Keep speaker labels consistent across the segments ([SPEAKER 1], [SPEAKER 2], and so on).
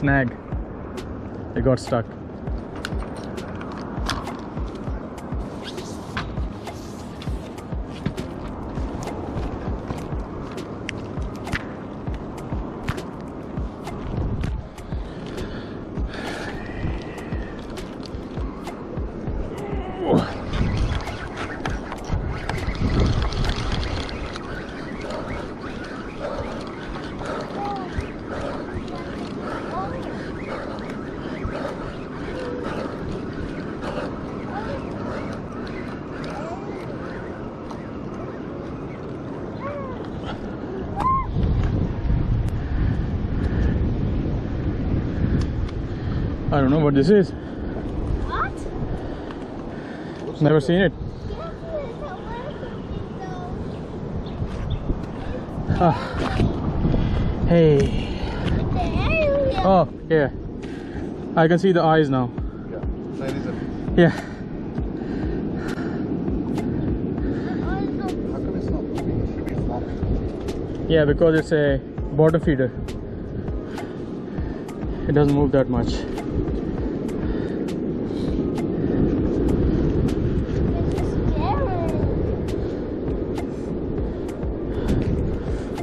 [SPEAKER 1] snag. It got stuck. I don't know what this is.
[SPEAKER 2] What?
[SPEAKER 1] Never seen it. Ah. Hey. Oh, yeah. I can see the eyes now. Yeah.
[SPEAKER 2] How come it's not moving? It should be flopping.
[SPEAKER 1] Yeah, because it's a bottom feeder. It doesn't move that much.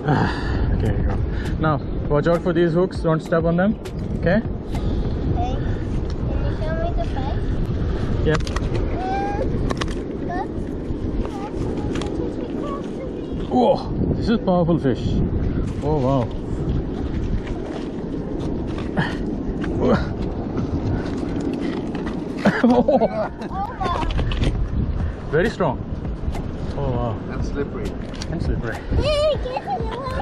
[SPEAKER 1] Okay, here you go. Now, watch out for these hooks. Don't step on them. Okay?
[SPEAKER 2] Okay. Can you show me the face?
[SPEAKER 1] Yep. Whoa, this is powerful fish. Oh wow. Very strong. Oh wow.
[SPEAKER 3] And slippery.
[SPEAKER 1] And slippery.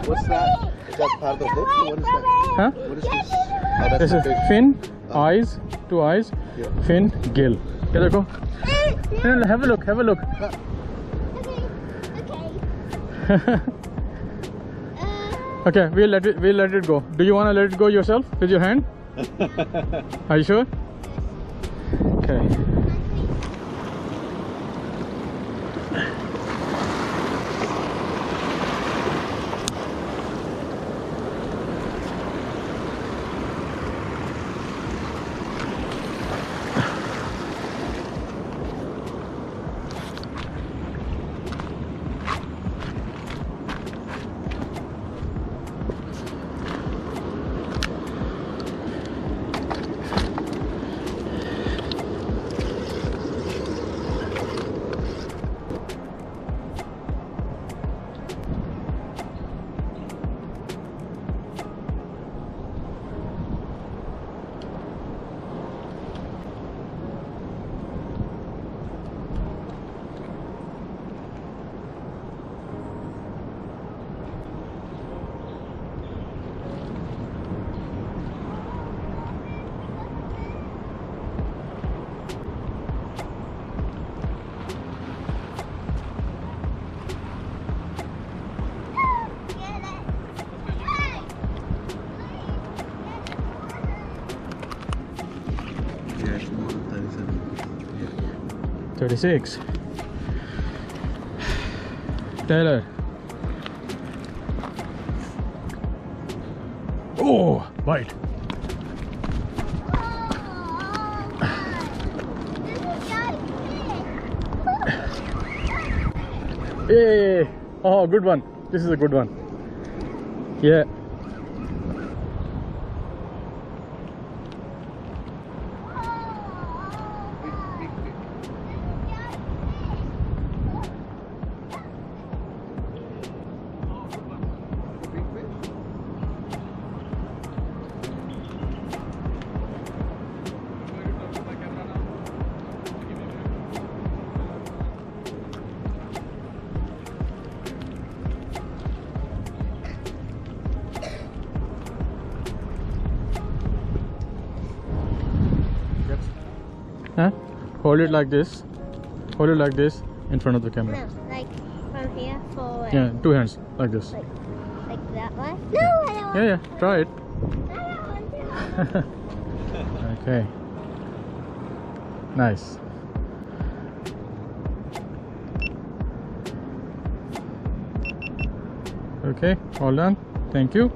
[SPEAKER 3] What's that? Is that part of the hook? What is that?
[SPEAKER 1] Huh?
[SPEAKER 3] What is this? Oh, that's
[SPEAKER 1] This
[SPEAKER 3] a
[SPEAKER 1] is
[SPEAKER 3] big
[SPEAKER 1] fin, eyes, 2 eyes,
[SPEAKER 3] Yeah.
[SPEAKER 1] fin, gill. Here they go. No, have a look, have a look. Okay, we'll let it go. Do you want to let it go yourself with your hand? Are you sure? Okay.
[SPEAKER 3] Yeah, it's more than 37. Yeah.
[SPEAKER 1] 36. Tailor. Oh, bite. Hey, oh, good one. This is a good one. Yeah. Huh? Hold it like this. Hold it like this in front of the camera.
[SPEAKER 2] No, like from here forward.
[SPEAKER 1] Yeah, 2 hands like this.
[SPEAKER 2] Like that one? No, I don't want
[SPEAKER 1] Yeah, try it.
[SPEAKER 2] I don't want to.
[SPEAKER 1] Okay. Nice. Okay, all done. Thank you.